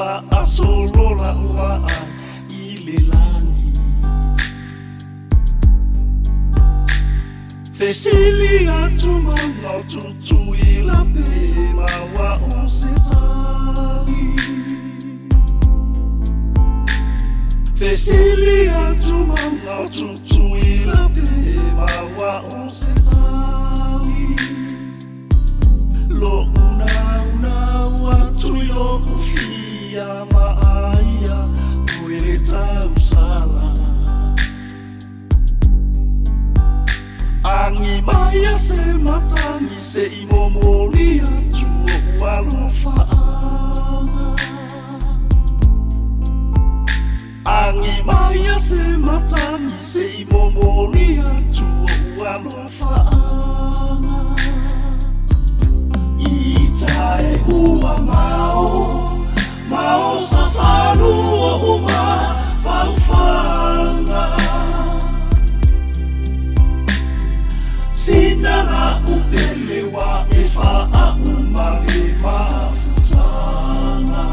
fa'asolola'a I le lagi Fesili atu mau tutu I la pe maua o se tali Fesili atu mau tutu I la pe maua o se tali Lo una tui lo fia maia Uele tau sala Angi maia se matangi se imomoli atu o alo fa'anga Angi maia se matangi se imomoli atu o alo fa'anga Itae ua Mao sasalu o uma faufanga Sinala upele wa e fa'a uma le mafutanga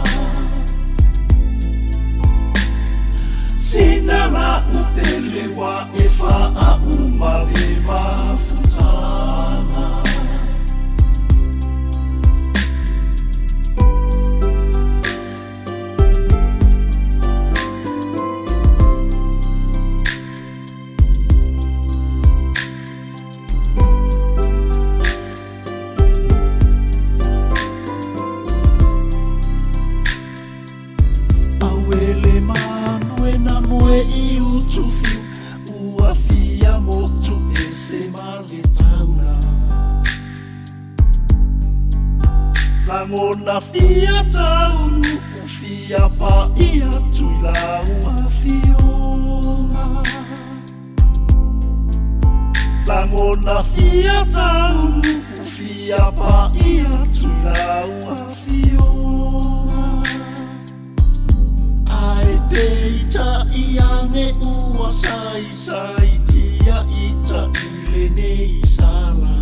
Sinala upele wa e fa'a uma le mafutanga I utufiu ua fia motu e se male tauna Langona fia taunu u fia pa I atu I la ua fionga Langona fia taunu u fia pa I atu I la ua fionga Ai te ita iane ua sai tia ita ile nei sala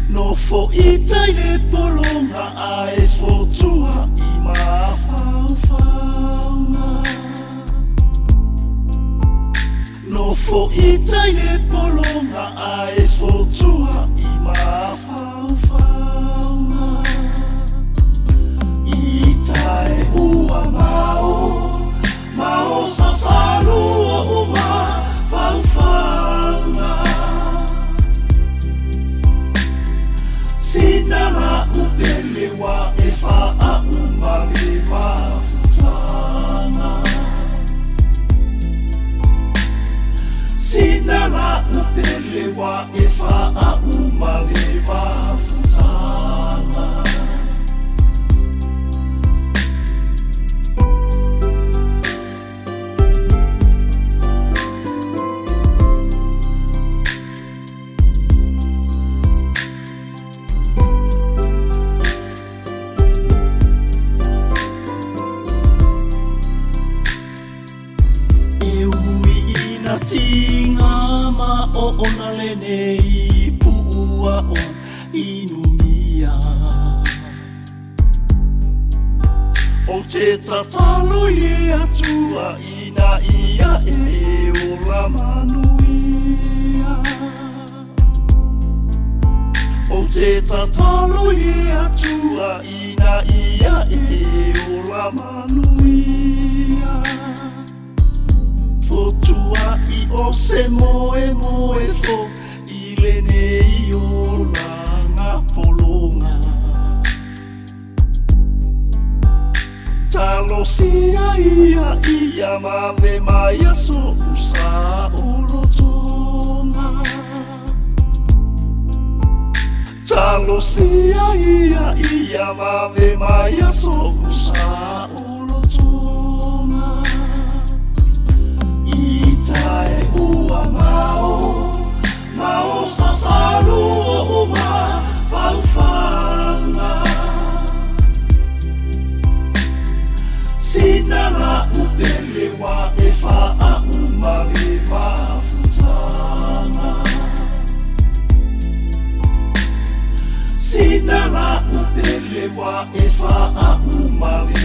No fo ita ile polonga ai fotua I mawhawhanga No fo ita ile polonga ai fotua I mawhawhanga Itae ua Mao sasalu o uma faufanga Sinala upele wa e fa'a uma le mafutanga Sinala upele wa e fa'a uma le mafutanga Tinga ma o ona le nei pu'ua o inumia O te tatalo I atua ina ia e o la manuia O te tatalo I atua ina ia e o la manuia Fotua I o se moe fo I le nei o langa polonga Talo sia ia mave mai so usa o lotonga Talo sia ia mave mai so usa o lotonga Itae ua Mao sasalu o uma faufanga Sinala upele wa e fa'a uma le mafutanga Sinala upele wa e wha a umali